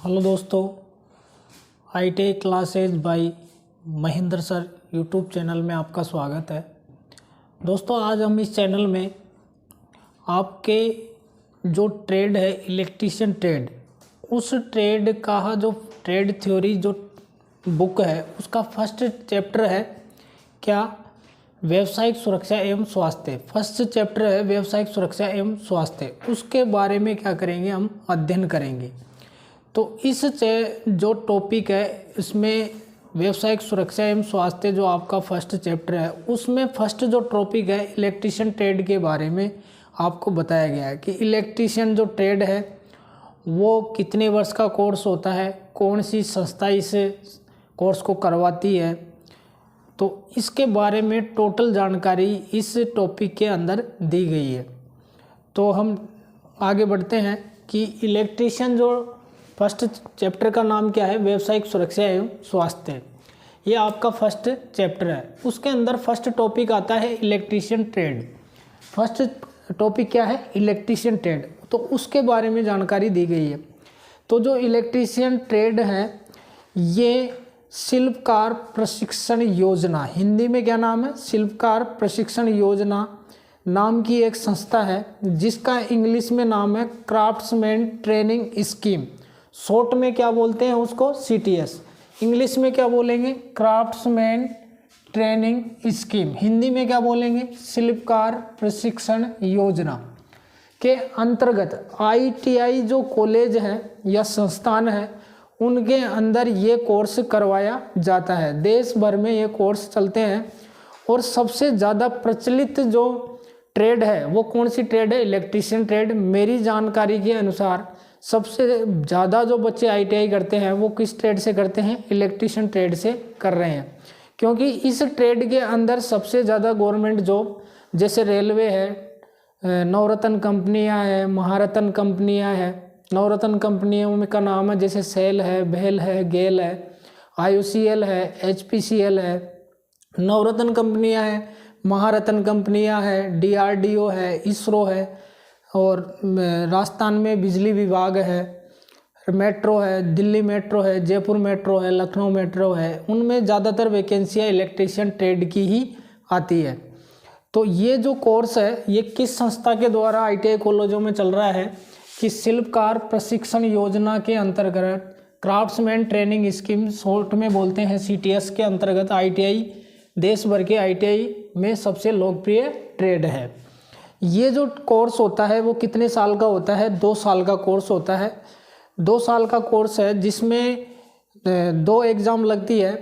Hello दोस्तों, ITI classes by Mahendra sir YouTube channel में आपका स्वागत है। दोस्तों, आज हम इस चैनल में आपके जो ट्रेड है इलेक्ट्रीशियन ट्रेड, उस ट्रेड का जो ट्रेड थ्योरी जो बुक है उसका फर्स्ट चैप्टर है क्या व्यावसायिक सुरक्षा एवं स्वास्थ्य। फर्स्ट चैप्टर है व्यावसायिक सुरक्षा एवं स्वास्थ्य, उसके बारे में क्या करेंगे, हम अध्ययन करेंगे। तो इस जो टॉपिक है इसमें व्यावसायिक सुरक्षा एवं स्वास्थ्य जो आपका फर्स्ट चैप्टर है उसमें फर्स्ट जो टॉपिक है इलेक्ट्रीशियन ट्रेड के बारे में आपको बताया गया है कि इलेक्ट्रीशियन जो ट्रेड है वो कितने वर्ष का कोर्स होता है, कौन सी संस्था इस कोर्स को करवाती है। तो इसके बारे में टोटल जानकारी इस टॉपिक के अंदर दी गई है। तो हम आगे बढ़ते हैं कि इलेक्ट्रीशियन जो फर्स्ट चैप्टर का नाम क्या है, व्यावसायिक सुरक्षा एवं स्वास्थ्य। ये आपका फर्स्ट चैप्टर है। उसके अंदर फर्स्ट टॉपिक आता है इलेक्ट्रीशियन ट्रेड। फर्स्ट टॉपिक क्या है, इलेक्ट्रीशियन ट्रेड। तो उसके बारे में जानकारी दी गई है। तो जो इलेक्ट्रीशियन ट्रेड है ये शिल्पकार प्रशिक्षण योजना, हिंदी में क्या नाम है, शिल्पकार प्रशिक्षण योजना नाम की एक संस्था है जिसका इंग्लिश में नाम है क्राफ्ट्समैन ट्रेनिंग स्कीम। शॉर्ट में क्या बोलते हैं उसको, CTS। इंग्लिश में क्या बोलेंगे, क्राफ्ट्समैन ट्रेनिंग स्कीम। हिंदी में क्या बोलेंगे, शिल्पकार प्रशिक्षण योजना के अंतर्गत ITI जो कॉलेज है या संस्थान है उनके अंदर ये कोर्स करवाया जाता है। देश भर में ये कोर्स चलते हैं और सबसे ज़्यादा प्रचलित जो ट्रेड है वो कौन सी ट्रेड है, इलेक्ट्रीशियन ट्रेड। मेरी जानकारी के अनुसार सबसे ज़्यादा जो बच्चे ITI करते हैं वो किस ट्रेड से करते हैं, इलेक्ट्रीशियन ट्रेड से कर रहे हैं। क्योंकि इस ट्रेड के अंदर सबसे ज़्यादा गवर्नमेंट जॉब जैसे रेलवे है, नवरत्न कंपनियां हैं, महारत्न कंपनियां हैं। नवरत्न कंपनियों में का नाम है जैसे सेल है, बेल है, गेल है, IOCL है, HPCL है। नवरत्न कंपनियां हैं, महारत्न कंपनियां हैं, DRDO है, इसरो है और राजस्थान में बिजली विभाग है, मेट्रो है, दिल्ली मेट्रो है, जयपुर मेट्रो है, लखनऊ मेट्रो है। उनमें ज़्यादातर वैकेंसियाँ इलेक्ट्रीशियन ट्रेड की ही आती है। तो ये जो कोर्स है ये किस संस्था के द्वारा ITI कॉलेजों में चल रहा है कि शिल्पकार प्रशिक्षण योजना के अंतर्गत क्राफ्ट्समैन ट्रेनिंग स्कीम, शॉर्ट में बोलते हैं CTS के अंतर्गत ITI देश भर के ITI में सबसे लोकप्रिय ट्रेड है। ये जो कोर्स होता है वो कितने साल का होता है, 2 साल का कोर्स होता है। 2 साल का कोर्स है जिसमें 2 एग्ज़ाम लगती है,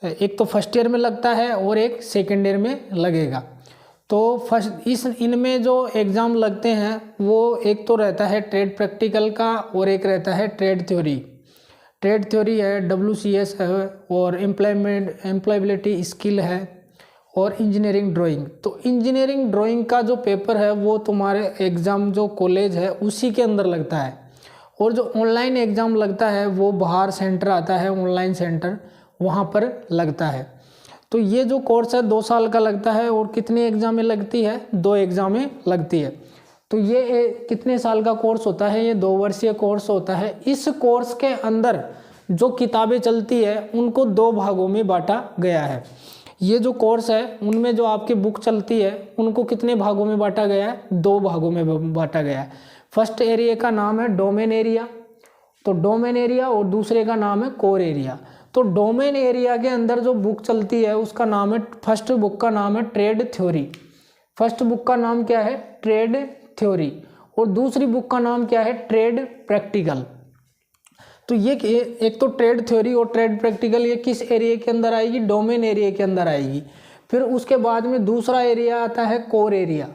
एक तो फर्स्ट ईयर में लगता है और एक सेकेंड ईयर में लगेगा। तो इनमें जो एग्ज़ाम लगते हैं वो एक तो रहता है ट्रेड प्रैक्टिकल का और एक रहता है ट्रेड थ्योरी। ट्रेड थ्योरी है, WCS है और एम्प्लॉयबिलिटी स्किल है और इंजीनियरिंग ड्राइंग। तो इंजीनियरिंग ड्राइंग का जो पेपर है वो तुम्हारे एग्ज़ाम जो कॉलेज है उसी के अंदर लगता है। और जो ऑनलाइन एग्ज़ाम लगता है वो बाहर सेंटर आता है, ऑनलाइन सेंटर, वहाँ पर लगता है। तो ये जो कोर्स है 2 साल का लगता है और कितनी एग्ज़ामें लगती है, 2 एग्ज़ामें लगती है। तो ये कितने साल का कोर्स होता है, ये 2 वर्षीय कोर्स होता है। इस कोर्स के अंदर जो किताबें चलती है उनको 2 भागों में बांटा गया है। ये जो कोर्स है उनमें जो आपकी बुक चलती है उनको कितने भागों में बांटा गया है, 2 भागों में बांटा गया है। फर्स्ट एरिया का नाम है डोमेन एरिया, तो डोमेन एरिया, और दूसरे का नाम है कोर एरिया। तो डोमेन एरिया के अंदर जो बुक चलती है उसका नाम है, फर्स्ट बुक का नाम है ट्रेड थ्योरी। फर्स्ट बुक का नाम क्या है, ट्रेड थ्योरी, और दूसरी बुक का नाम क्या है, ट्रेड प्रैक्टिकल। तो ये एक तो ट्रेड थ्योरी और ट्रेड प्रैक्टिकल ये किस एरिया के अंदर आएगी, डोमेन एरिया के अंदर आएगी। फिर उसके बाद में दूसरा एरिया आता है कोर एरिया।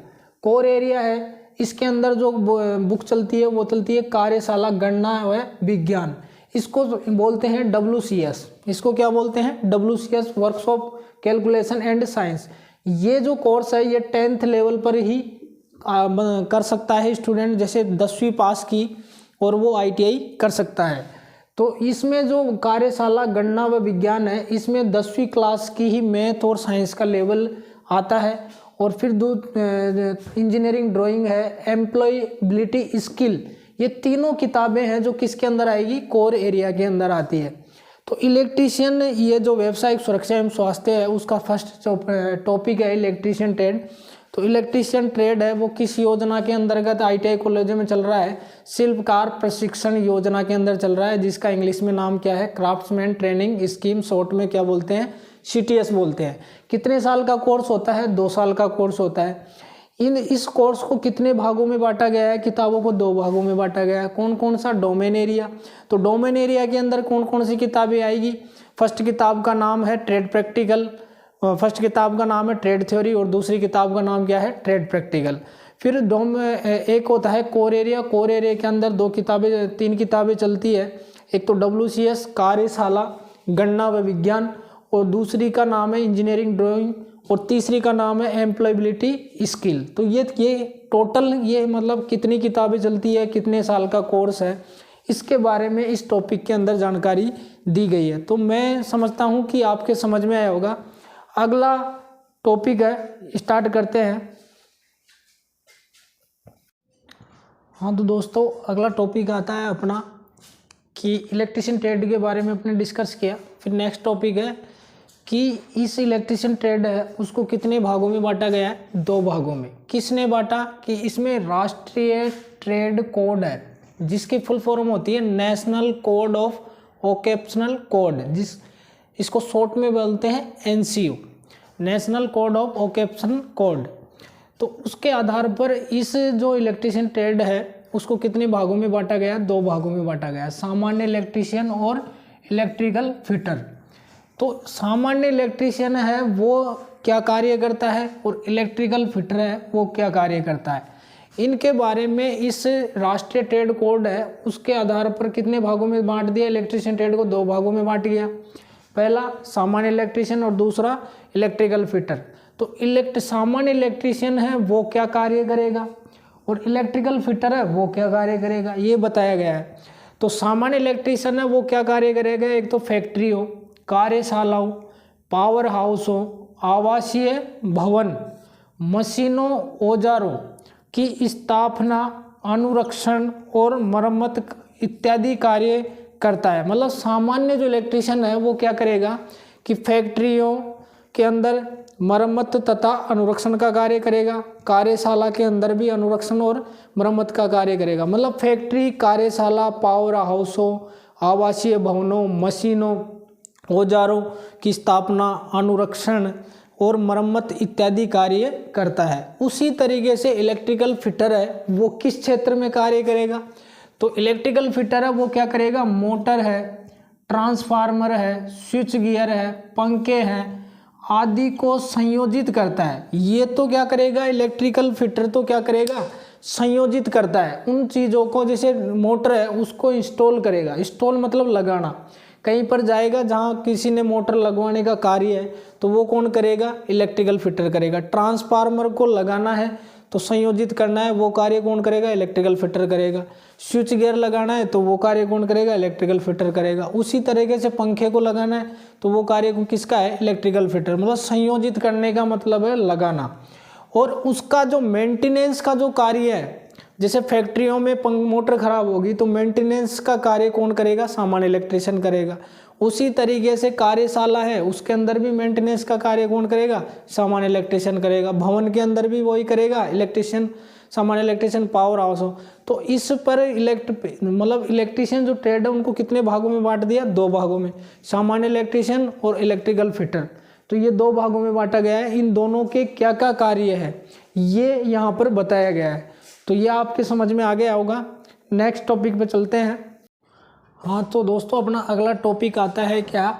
कोर एरिया है, इसके अंदर जो बुक चलती है वो चलती है कार्यशाला गणना व विज्ञान। इसको बोलते हैं WCS। इसको क्या बोलते हैं, WCS, workshop calculation and science. ये जो कोर्स है ये 10th लेवल पर ही कर सकता है स्टूडेंट, जैसे 10वीं पास की और वो ITI कर सकता है। तो इसमें जो कार्यशाला गणना व विज्ञान है इसमें 10वीं क्लास की ही मैथ और साइंस का लेवल आता है। और फिर इंजीनियरिंग ड्राइंग है, एम्प्लॉयबिलिटी स्किल, ये तीनों किताबें हैं जो किसके अंदर आएगी, कोर एरिया के अंदर आती है। तो इलेक्ट्रीशियन, ये जो व्यावसायिक सुरक्षा एवं स्वास्थ्य है उसका फर्स्ट टॉपिक है इलेक्ट्रीशियन ट्रेड। तो इलेक्ट्रीशियन ट्रेड है वो किस योजना के अंतर्गत ITI कॉलेज में चल रहा है, शिल्पकार प्रशिक्षण योजना के अंदर चल रहा है, जिसका इंग्लिश में नाम क्या है, क्राफ्ट्समैन ट्रेनिंग स्कीम, शॉर्ट में क्या बोलते हैं, CTS बोलते हैं। कितने साल का कोर्स होता है, 2 साल का कोर्स होता है। इस कोर्स को कितने भागों में बांटा गया है, किताबों को 2 भागों में बांटा गया है। कौन कौन सा, डोमेन एरिया। तो डोमेन एरिया के अंदर कौन कौन सी किताबें आएगी, फर्स्ट किताब का नाम है ट्रेड प्रैक्टिकल, फर्स्ट किताब का नाम है ट्रेड थ्योरी और दूसरी किताब का नाम क्या है, ट्रेड प्रैक्टिकल। फिर एक होता है कोर एरिया। कोर एरिया के अंदर 3 किताबें चलती है। एक तो WCS कार्यशाला गणना व विज्ञान, और दूसरी का नाम है इंजीनियरिंग ड्राइंग, और तीसरी का नाम है एम्प्लॉयबिलिटी स्किल। तो ये टोटल ये मतलब कितनी किताबें चलती है, कितने साल का कोर्स है, इसके बारे में इस टॉपिक के अंदर जानकारी दी गई है। तो मैं समझता हूँ कि आपके समझ में आया होगा। अगला टॉपिक है, स्टार्ट करते हैं। हाँ तो दोस्तों अगला टॉपिक आता है अपना कि इलेक्ट्रीशियन ट्रेड के बारे में अपने डिस्कस किया। फिर नेक्स्ट टॉपिक है कि इस इलेक्ट्रीशियन ट्रेड है उसको कितने भागों में बांटा गया है, 2 भागों में। किसने बांटा कि इसमें राष्ट्रीय ट्रेड कोड है जिसकी फुल फॉर्म होती है national code of occupational code, इसको शॉर्ट में बोलते हैं NCO, national code of occupation code. तो उसके आधार पर इस जो इलेक्ट्रीशियन ट्रेड है उसको कितने भागों में बांटा गया, 2 भागों में बांटा गया, सामान्य इलेक्ट्रीशियन और इलेक्ट्रिकल फिटर। तो सामान्य इलेक्ट्रीशियन है वो क्या कार्य करता है और इलेक्ट्रिकल फिटर है वो क्या कार्य करता है, इनके बारे में इस राष्ट्रीय ट्रेड कोड है उसके आधार पर कितने भागों में बांट दिया, इलेक्ट्रीशियन ट्रेड को 2 भागों में बांट दिया। पहला सामान्य इलेक्ट्रीशियन और दूसरा इलेक्ट्रिकल फिटर। तो सामान्य इलेक्ट्रीशियन है वो क्या कार्य करेगा और इलेक्ट्रिकल फिटर है वो क्या कार्य करेगा, ये बताया गया है। तो सामान्य इलेक्ट्रीशियन है वो क्या कार्य करेगा, एक तो फैक्ट्री हो, कार्यशाला हो, पावर हाउस हो, आवासीय भवन, मशीनों औजारों की स्थापना, अनुरक्षण और मरम्मत इत्यादि कार्य करता है। मतलब सामान्य जो इलेक्ट्रीशियन है वो क्या करेगा कि फैक्ट्रियों के अंदर मरम्मत तथा अनुरक्षण का कार्य करेगा, कार्यशाला के अंदर भी अनुरक्षण और मरम्मत का कार्य करेगा। मतलब फैक्ट्री, कार्यशाला, पावर हाउसों, आवासीय भवनों, मशीनों औजारों की स्थापना, अनुरक्षण और मरम्मत इत्यादि कार्य करता है। उसी तरीके से इलेक्ट्रिकल फिटर है वो किस क्षेत्र में कार्य करेगा, तो इलेक्ट्रिकल फिटर है वो क्या करेगा, मोटर है, ट्रांसफार्मर है, स्विच गियर है, पंखे हैं आदि को संयोजित करता है। ये तो क्या करेगा, इलेक्ट्रिकल फिटर तो क्या करेगा, संयोजित करता है उन चीज़ों को, जैसे मोटर है उसको इंस्टॉल करेगा, इंस्टॉल मतलब लगाना, कहीं पर जाएगा जहाँ किसी ने मोटर लगवाने का कार्य है तो वो कौन करेगा, इलेक्ट्रिकल फिटर करेगा। ट्रांसफार्मर को लगाना है तो संयोजित करना है, वो कार्य कौन करेगा, इलेक्ट्रिकल फिटर करेगा। स्विच गियर लगाना है तो वो कार्य कौन करेगा, इलेक्ट्रिकल फिटर करेगा। उसी तरीके से पंखे को लगाना है तो वो कार्य किसका है, इलेक्ट्रिकल फिटर। मतलब संयोजित करने का मतलब है लगाना। और उसका जो मेंटेनेंस का जो कार्य है, जैसे फैक्ट्रियों में मोटर खराब होगी तो मेंटेनेंस का कार्य कौन करेगा, सामान्य इलेक्ट्रीशियन करेगा। उसी तरीके से कार्यशाला है उसके अंदर भी मेंटेनेंस का कार्य कौन करेगा, सामान्य इलेक्ट्रीशियन करेगा। भवन के अंदर भी वही करेगा इलेक्ट्रीशियन, सामान्य इलेक्ट्रीशियन। पावर हाउस हो तो इस पर मतलब इलेक्ट्रीशियन जो ट्रेड है उनको कितने भागों में बांट दिया, 2 भागों में, सामान्य इलेक्ट्रीशियन और इलेक्ट्रिकल फिटर। तो ये 2 भागों में बांटा गया है। इन दोनों के क्या क्या कार्य है ये यहाँ पर बताया गया है। तो ये आपके समझ में आ गया होगा। नेक्स्ट टॉपिक पे चलते हैं। हाँ तो दोस्तों अपना अगला टॉपिक आता है क्या,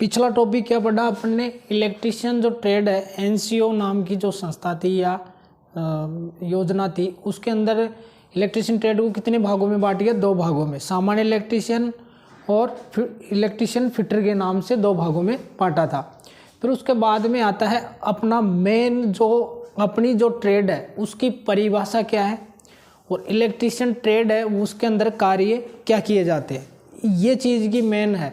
पिछला टॉपिक क्या पढ़ा अपने, इलेक्ट्रीशियन जो ट्रेड है NCO नाम की जो संस्था थी या योजना थी, उसके अंदर इलेक्ट्रीशियन ट्रेड को कितने भागों में बांट गया, 2 भागों में, सामान्य इलेक्ट्रीशियन और इलेक्ट्रीशियन फिटर के नाम से 2 भागों में बांटा था। फिर उसके बाद में आता है अपना मेन जो अपनी जो ट्रेड है उसकी परिभाषा क्या है और इलेक्ट्रीशियन ट्रेड है उसके अंदर कार्य क्या किए जाते हैं, ये चीज़ की मेन है।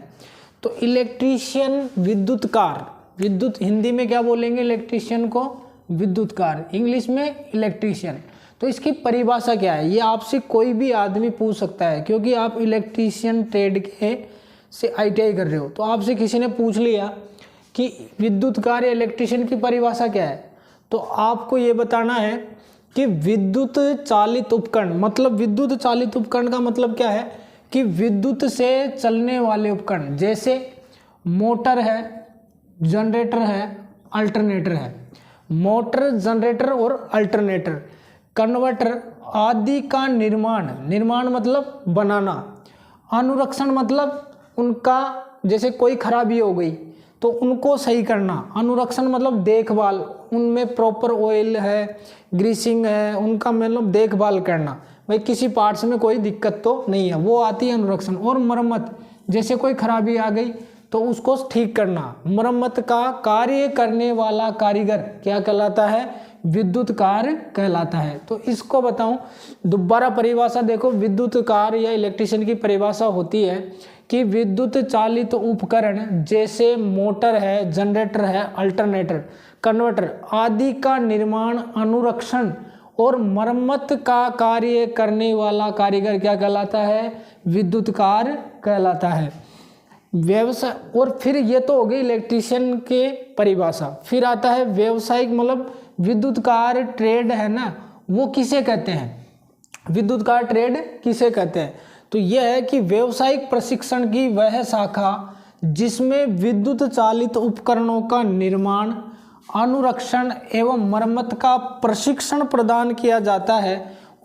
तो इलेक्ट्रीशियन विद्युतकार, विद्युत हिंदी में क्या बोलेंगे इलेक्ट्रीशियन को, विद्युतकार, इंग्लिश में इलेक्ट्रीशियन। तो इसकी परिभाषा क्या है, ये आपसे कोई भी आदमी पूछ सकता है, क्योंकि आप इलेक्ट्रीशियन ट्रेड के से ITI कर रहे हो। तो आपसे किसी ने पूछ लिया कि विद्युत कार्य इलेक्ट्रीशियन की परिभाषा क्या है, तो आपको ये बताना है कि विद्युत चालित उपकरण, मतलब विद्युत चालित उपकरण का मतलब क्या है कि विद्युत से चलने वाले उपकरण, जैसे मोटर है, जनरेटर है, अल्टरनेटर है। मोटर, जनरेटर और अल्टरनेटर, कन्वर्टर आदि का निर्माण मतलब बनाना, अनुरक्षण मतलब उनका, जैसे कोई खराबी हो गई तो उनको सही करना, अनुरक्षण मतलब देखभाल, उनमें प्रॉपर ऑयल है, ग्रीसिंग है, उनका मतलब देखभाल करना, भाई किसी पार्ट्स में कोई दिक्कत तो नहीं है, वो आती है अनुरक्षण। और मरम्मत, जैसे कोई खराबी आ गई तो उसको ठीक करना। मरम्मत का कार्य करने वाला कारीगर क्या कहलाता है, विद्युत कार्य कहलाता है। तो इसको बताऊं, दोबारा परिभाषा देखो, विद्युत कार्य या इलेक्ट्रीशियन की परिभाषा होती है कि विद्युत चालित उपकरण जैसे मोटर है, जनरेटर है, अल्टरनेटर, कन्वर्टर आदि का निर्माण, अनुरक्षण और मरम्मत का कार्य करने वाला कारीगर क्या कहलाता है, विद्युत कार्य कहलाता है। व्यवसाय, और फिर ये तो हो गई इलेक्ट्रीशियन के परिभाषा। फिर आता है व्यवसायिक, मतलब विद्युत कार्य ट्रेड है ना, वो किसे कहते हैं, विद्युत कार्य ट्रेड किसे कहते हैं। तो यह है कि व्यवसायिक प्रशिक्षण की वह शाखा जिसमें विद्युत चालित उपकरणों का निर्माण, अनुरक्षण एवं मरम्मत का प्रशिक्षण प्रदान किया जाता है,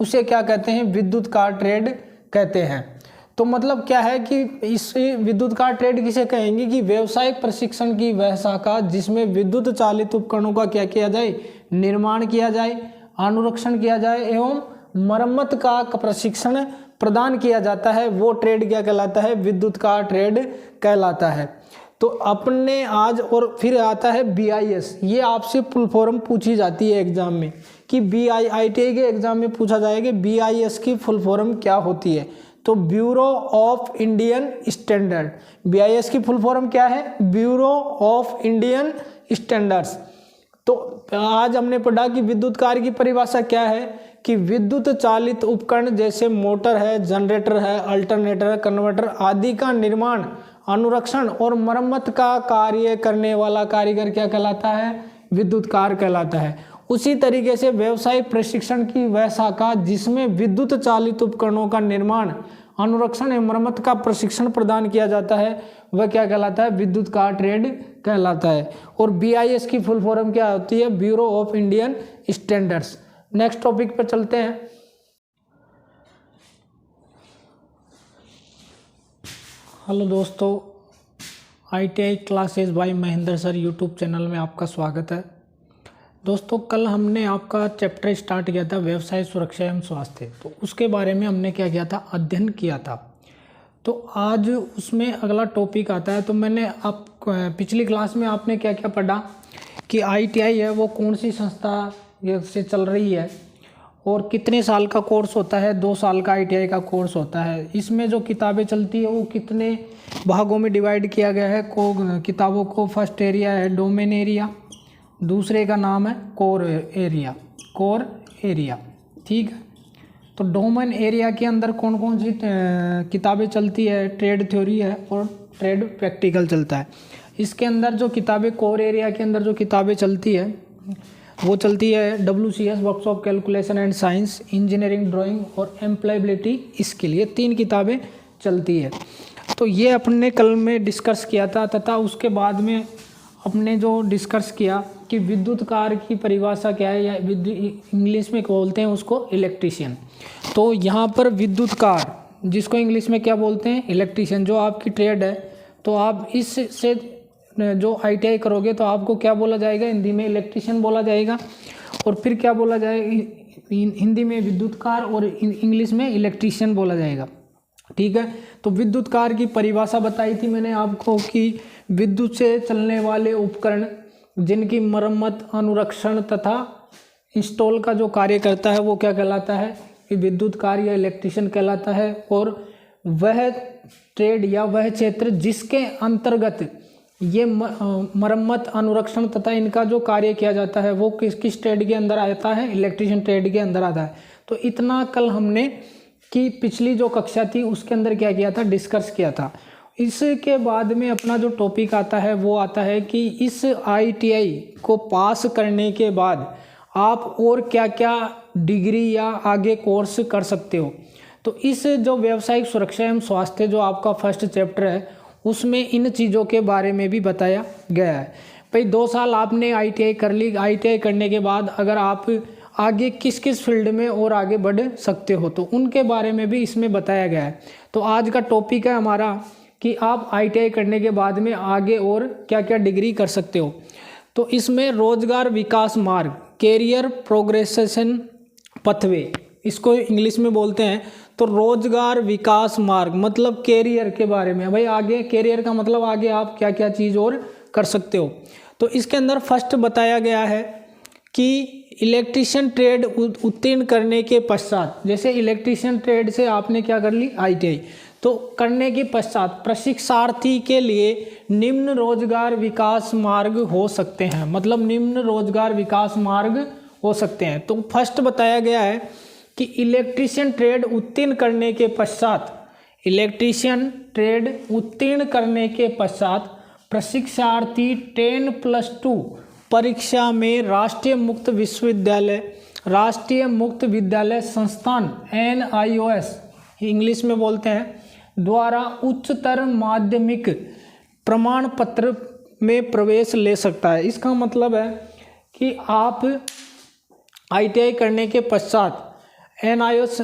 उसे क्या कहते हैं, विद्युत कार्य ट्रेड कहते हैं। तो मतलब क्या है कि इस विद्युत कार्य ट्रेड किसे कहेंगे कि व्यवसायिक प्रशिक्षण की वह शाखा जिसमें विद्युत चालित उपकरणों का क्या किया जाए, निर्माण किया जाए, अनुरक्षण किया जाए एवं मरम्मत का प्रशिक्षण प्रदान किया जाता है, वो ट्रेड क्या कहलाता है, विद्युत कार्य ट्रेड कहलाता है। तो अपने आज, और फिर आता है BIS, ये आपसे फुल फॉर्म पूछी जाती है एग्जाम में कि ITI के एग्जाम में पूछा जाएगा BIS की फुल फॉर्म क्या होती है। तो bureau of Indian standard, BIS की फुल फॉर्म क्या है, ब्यूरो ऑफ इंडियन स्टैंडर्ड्स। तो आज हमने पढ़ा कि विद्युत कार्य की परिभाषा क्या है कि विद्युत चालित उपकरण जैसे मोटर है, जनरेटर है, अल्टरनेटर, कन्वर्टर आदि का निर्माण, अनुरक्षण और मरम्मत का कार्य करने वाला कारीगर क्या कहलाता है, विद्युत कार्य कहलाता है। उसी तरीके से व्यवसायिक प्रशिक्षण की वह शाखा जिसमें विद्युत चालित उपकरणों का निर्माण, अनुरक्षण एवं मरम्मत का प्रशिक्षण प्रदान किया जाता है, वह क्या कहलाता है, विद्युत कार्य ट्रेड कहलाता है। और BIS की फुल फॉर्म क्या होती है, bureau of Indian standards. Next topic पर चलते हैं। हेलो दोस्तों, ITI classes bye Mahendra sir YouTube channel में आपका स्वागत है। दोस्तों, कल हमने आपका चैप्टर स्टार्ट किया था व्यवसाय सुरक्षा एवं स्वास्थ्य, तो उसके बारे में हमने क्या किया था, अध्ययन किया था। तो आज उसमें अगला टॉपिक आता है। तो मैंने आप पिछली क्लास में आपने क्या क्या पढ़ा कि ITI है वो कौन सी संस्था से चल रही है और कितने साल का कोर्स होता है, 2 साल का ITI का कोर्स होता है। इसमें जो किताबें चलती है वो कितने भागों में डिवाइड किया गया है किताबों को। फर्स्ट एरिया है डोमेन एरिया, दूसरे का नाम है कोर एरिया, ठीक है। तो डोमेन एरिया के अंदर कौन कौन सी किताबें चलती है, ट्रेड थ्योरी है और ट्रेड प्रैक्टिकल चलता है। इसके अंदर जो किताबें, कोर एरिया के अंदर जो किताबें चलती है वो चलती है WCS workshop calculation and science, engineering drawing और एम्प्लॉयबिलिटी स्किल, ये 3 किताबें चलती है। तो ये अपने कल में डिस्कस किया था, तथा उसके बाद में अपने जो डिस्कस किया कि विद्युत कार्य की परिभाषा क्या है, या इंग्लिश में बोलते हैं उसको इलेक्ट्रीशियन। तो यहाँ पर विद्युत कार्य, जिसको इंग्लिश में क्या बोलते हैं, इलेक्ट्रीशियन, जो आपकी ट्रेड है। तो आप इससे जो ITI करोगे तो आपको क्या बोला जाएगा, हिंदी में इलेक्ट्रीशियन बोला जाएगा, और फिर क्या बोला जाएगा, हिंदी में विद्युत कार्य और इंग्लिश में इलेक्ट्रीशियन बोला जाएगा, ठीक है। तो विद्युत कार्य की परिभाषा बताई थी मैंने आपको कि विद्युत से चलने वाले उपकरण जिनकी मरम्मत, अनुरक्षण तथा इंस्टॉल का जो कार्य करता है वो क्या कहलाता है, कि विद्युत कार्य या इलेक्ट्रीशियन कहलाता है। और वह ट्रेड या वह क्षेत्र जिसके अंतर्गत ये मरम्मत, अनुरक्षण तथा इनका जो कार्य किया जाता है वो किस ट्रेड के अंदर आता है? इलेक्ट्रीशियन ट्रेड के अंदर आता है। तो इतना कल हमने कि पिछली जो कक्षा थी उसके अंदर क्या किया था? डिस्कस किया था। इसके बाद में अपना जो टॉपिक आता है वो आता है कि इस ITI को पास करने के बाद आप और क्या क्या डिग्री या आगे कोर्स कर सकते हो। तो इस जो व्यावसायिक सुरक्षा एवं स्वास्थ्य जो आपका फर्स्ट चैप्टर है उसमें इन चीज़ों के बारे में भी बताया गया है। भाई 2 साल आपने ITI कर ली, ITI करने के बाद अगर आप आगे किस किस फील्ड में और आगे बढ़ सकते हो तो उनके बारे में भी इसमें बताया गया है। तो आज का टॉपिक है हमारा कि आप ITI करने के बाद में आगे और क्या क्या डिग्री कर सकते हो। तो इसमें रोजगार विकास मार्ग, कैरियर प्रोग्रेशन पथवे, इसको इंग्लिश में बोलते हैं। तो रोजगार विकास मार्ग मतलब कैरियर के बारे में। भाई आगे कैरियर का मतलब आगे आप क्या क्या चीज़ और कर सकते हो। तो इसके अंदर फर्स्ट बताया गया है कि इलेक्ट्रीशियन ट्रेड उत्तीर्ण करने के पश्चात, जैसे इलेक्ट्रीशियन ट्रेड से आपने क्या कर ली? ITI, तो करने के पश्चात प्रशिक्षार्थी के लिए निम्न रोजगार विकास मार्ग हो सकते हैं। मतलब निम्न रोजगार विकास मार्ग हो सकते हैं। तो फर्स्ट बताया गया है कि इलेक्ट्रीशियन ट्रेड उत्तीर्ण करने के पश्चात, इलेक्ट्रीशियन ट्रेड उत्तीर्ण करने के पश्चात प्रशिक्षार्थी 10+2 परीक्षा में राष्ट्रीय मुक्त विद्यालय संस्थान NIOS इंग्लिश में बोलते हैं द्वारा उच्चतर माध्यमिक प्रमाण पत्र में प्रवेश ले सकता है। इसका मतलब है कि आप ITI करने के पश्चात NIOS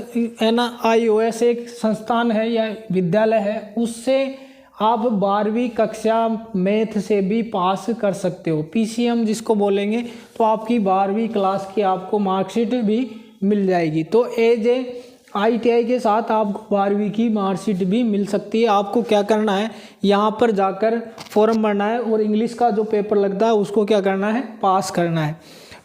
एक संस्थान है या विद्यालय है, उससे आप 12वीं कक्षा मैथ से भी पास कर सकते हो। PCM जिसको बोलेंगे, तो आपकी 12वीं क्लास की आपको मार्कशीट भी मिल जाएगी। तो एज ए ITI के साथ आपको 12वीं की मार्कशीट भी मिल सकती है। आपको क्या करना है? यहाँ पर जाकर फॉर्म भरना है और इंग्लिश का जो पेपर लगता है उसको क्या करना है? पास करना है।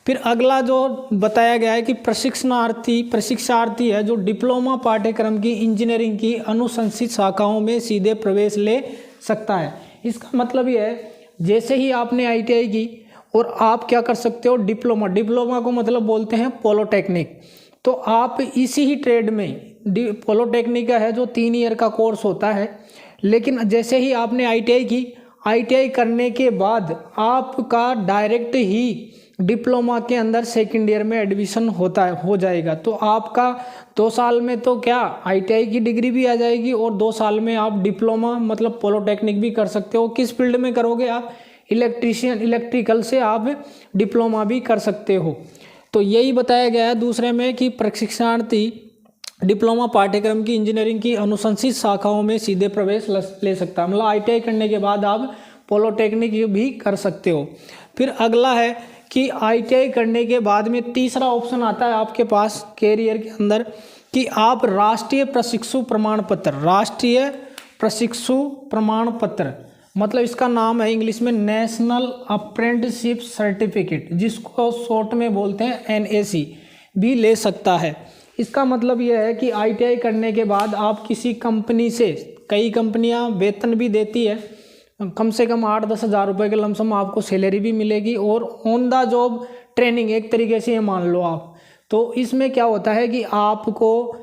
फिर अगला जो बताया गया है कि प्रशिक्षार्थी है जो डिप्लोमा पाठ्यक्रम की इंजीनियरिंग की अनुशंसित शाखाओं में सीधे प्रवेश ले सकता है। इसका मतलब ये है जैसे ही आपने ITI की और आप क्या कर सकते हो? डिप्लोमा को मतलब बोलते हैं पॉलिटेक्निक। तो आप इसी ही ट्रेड में, पॉलिटेक्निक का है जो 3 ईयर का कोर्स होता है, लेकिन जैसे ही आपने ITI की, ITI करने के बाद आपका डायरेक्ट ही डिप्लोमा के अंदर सेकंड ईयर में एडमिशन हो जाएगा। तो आपका 2 साल में तो क्या ITI की डिग्री भी आ जाएगी और 2 साल में आप डिप्लोमा मतलब पॉलिटेक्निक भी कर सकते हो। किस फील्ड में करोगे आप? इलेक्ट्रिकल से आप डिप्लोमा भी कर सकते हो। तो यही बताया गया है दूसरे में कि प्रशिक्षार्थी डिप्लोमा पाठ्यक्रम की इंजीनियरिंग की अनुशंसित शाखाओं में सीधे प्रवेश ले सकता है। मतलब ITI करने के बाद आप पॉलिटेक्निक भी कर सकते हो। फिर अगला है कि ITI करने के बाद में तीसरा ऑप्शन आता है आपके पास कैरियर के अंदर कि आप राष्ट्रीय प्रशिक्षु प्रमाण पत्र मतलब इसका नाम है इंग्लिश में नेशनल अप्रेंटिसशिप सर्टिफिकेट, जिसको शॉर्ट में बोलते हैं NAC, भी ले सकता है। इसका मतलब यह है कि ITI करने के बाद आप किसी कंपनी से, कई कंपनियां वेतन भी देती है, कम से कम 8-10 हज़ार रुपये के लमसम आपको सैलरी भी मिलेगी और ऑन द जॉब ट्रेनिंग एक तरीके से ये मान लो आप। तो इसमें क्या होता है कि आपको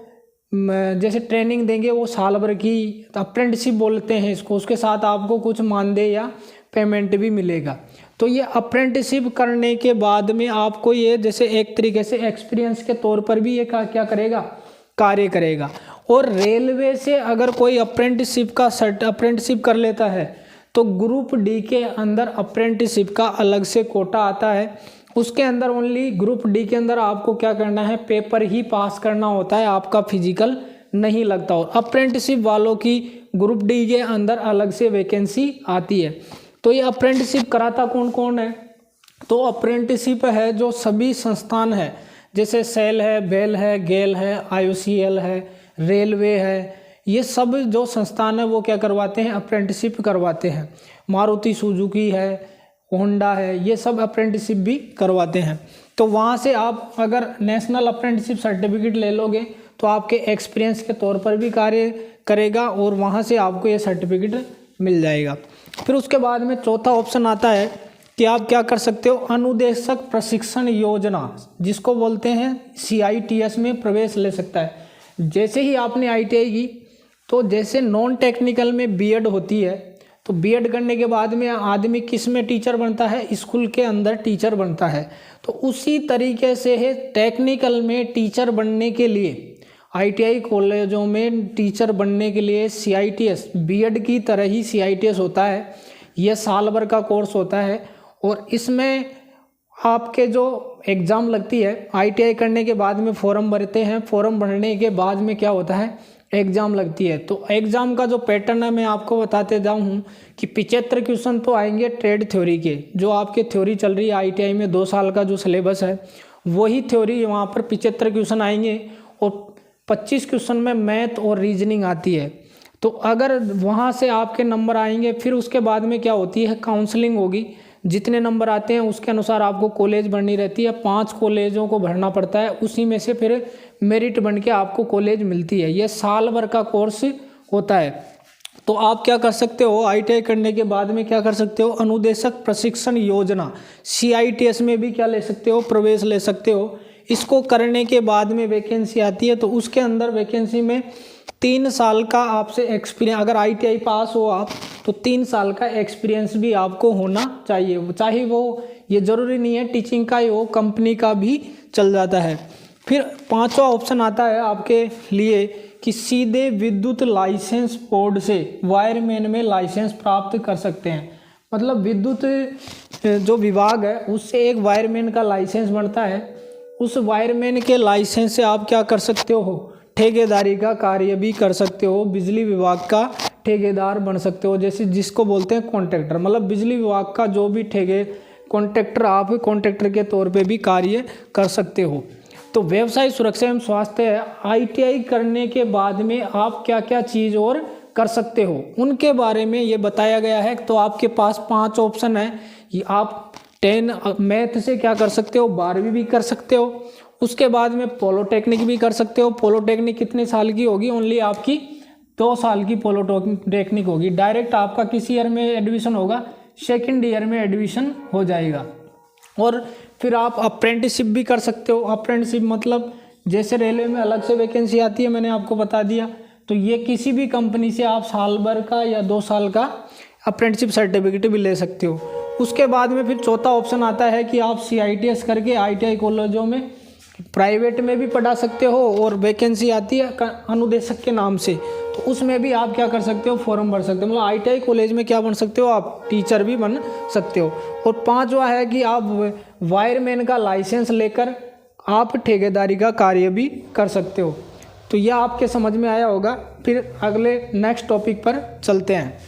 जैसे ट्रेनिंग देंगे वो साल भर की अप्रेंटिसशिप बोलते हैं इसको, उसके साथ आपको कुछ मानदेय या पेमेंट भी मिलेगा। तो ये अप्रेंटिसशिप करने के बाद में आपको ये जैसे एक तरीके से एक्सपीरियंस के तौर पर भी ये क्या करेगा? कार्य करेगा। और रेलवे से अगर कोई अप्रेंटिसशिप कर लेता है तो ग्रुप D के अंदर अप्रेंटिसशिप का अलग से कोटा आता है। उसके अंदर ओनली ग्रुप D के अंदर आपको क्या करना है? पेपर ही पास करना होता है, आपका फिजिकल नहीं लगता। और अप्रेंटिसशिप वालों की ग्रुप D के अंदर अलग से वैकेंसी आती है। तो ये अप्रेंटिसशिप कराता कौन कौन है? तो अप्रेंटिसशिप है जो सभी संस्थान है, जैसे सेल है, बेल है, गेल है, IOCL है, रेलवे है, ये सब जो संस्थान है वो क्या करवाते हैं? अप्रेंटिसशिप करवाते हैं। मारुति सुजुकी है, होंडा है, ये सब अप्रेंटिसशिप भी करवाते हैं। तो वहाँ से आप अगर नेशनल अप्रेंटिसशिप सर्टिफिकेट ले लोगे तो आपके एक्सपीरियंस के तौर पर भी कार्य करेगा और वहाँ से आपको ये सर्टिफिकेट मिल जाएगा। फिर उसके बाद में चौथा ऑप्शन आता है कि आप क्या कर सकते हो, अनुदेशक प्रशिक्षण योजना जिसको बोलते हैं CITS में प्रवेश ले सकता है। जैसे ही आपने ITI की तो जैसे नॉन टेक्निकल में B.Ed होती है, तो B.Ed करने के बाद में आदमी किस में टीचर बनता है, स्कूल के अंदर टीचर बनता है। तो उसी तरीके से है टेक्निकल में टीचर बनने के लिए ITI कॉलेजों में टीचर बनने के लिए CITS B.Ed की तरह ही CITS होता है। यह साल भर का कोर्स होता है और इसमें आपके जो एग्ज़ाम लगती है ITI करने के बाद में फॉर्म भरते हैं, फॉर्म भरने के बाद में क्या होता है, एग्ज़ाम लगती है। तो एग्ज़ाम का जो पैटर्न है मैं आपको बताते जाऊँ कि 75 क्वेश्चन तो आएंगे ट्रेड थ्योरी के, जो आपके थ्योरी चल रही है ITI में 2 साल का जो सिलेबस है वही थ्योरी वहाँ पर 75 क्वेश्चन आएंगे और 25 क्वेश्चन में मैथ और रीजनिंग आती है। तो अगर वहाँ से आपके नंबर आएंगे, फिर उसके बाद में क्या होती है, काउंसलिंग होगी। जितने नंबर आते हैं उसके अनुसार आपको कॉलेज भरनी रहती है। 5 कॉलेजों को भरना पड़ता है, उसी में से फिर मेरिट बन के आपको कॉलेज मिलती है। ये साल भर का कोर्स होता है। तो आप क्या कर सकते हो, ITI करने के बाद में क्या कर सकते हो, अनुदेशक प्रशिक्षण योजना CITS में भी क्या ले सकते हो, प्रवेश ले सकते हो। इसको करने के बाद में वैकेंसी आती है, तो उसके अंदर वैकेंसी में 3 साल का आपसे एक्सपीरियंस, अगर ITI पास हो आप तो 3 साल का एक्सपीरियंस भी आपको होना चाहिए। चाहे वो ये ज़रूरी नहीं है टीचिंग का ही हो, कंपनी का भी चल जाता है। फिर 5वां ऑप्शन आता है आपके लिए कि सीधे विद्युत लाइसेंस बोर्ड से वायरमैन में लाइसेंस प्राप्त कर सकते हैं। मतलब विद्युत जो विभाग है उससे एक वायरमैन का लाइसेंस बनता है। उस वायरमैन के लाइसेंस से आप क्या कर सकते हो, ठेकेदारी का कार्य भी कर सकते हो, बिजली विभाग का ठेकेदार बन सकते हो। जैसे जिसको बोलते हैं कॉन्ट्रैक्टर, मतलब बिजली विभाग का जो भी कॉन्ट्रैक्टर, आप कॉन्ट्रैक्टर के तौर पे भी कार्य कर सकते हो। तो व्यवसाय सुरक्षा एवं स्वास्थ्य ITI करने के बाद में आप क्या क्या चीज़ और कर सकते हो उनके बारे में ये बताया गया है। तो आपके पास 5 ऑप्शन है कि आप 10 मैथ से क्या कर सकते हो, 12वीं भी कर सकते हो। उसके बाद में पॉलिटेक्निक भी कर सकते हो। पॉलिटेक्निक कितने साल की होगी, ओनली आपकी 2 साल की पॉलिटेक्निक होगी। डायरेक्ट आपका किस ईयर में एडमिशन होगा, 2nd ईयर में एडमिशन हो जाएगा। और फिर आप अप्रेंटिसशिप भी कर सकते हो। अप्रेंटिसशिप मतलब जैसे रेलवे में अलग से वैकेंसी आती है, मैंने आपको बता दिया। तो ये किसी भी कंपनी से आप साल भर का या 2 साल का अप्रेंटिसशिप सर्टिफिकेट भी ले सकते हो। उसके बाद में फिर चौथा ऑप्शन आता है कि आप CITS करके ITI कॉलेजों में प्राइवेट में भी पढ़ा सकते हो और वैकेंसी आती है अनुदेशक के नाम से, तो उसमें भी आप क्या कर सकते हो, फॉर्म भर सकते हो। मतलब ITI कॉलेज में क्या बन सकते हो, आप टीचर भी बन सकते हो। और 5वां है कि आप वायरमैन का लाइसेंस लेकर आप ठेकेदारी का कार्य भी कर सकते हो। तो यह आपके समझ में आया होगा। फिर अगले नेक्स्ट टॉपिक पर चलते हैं।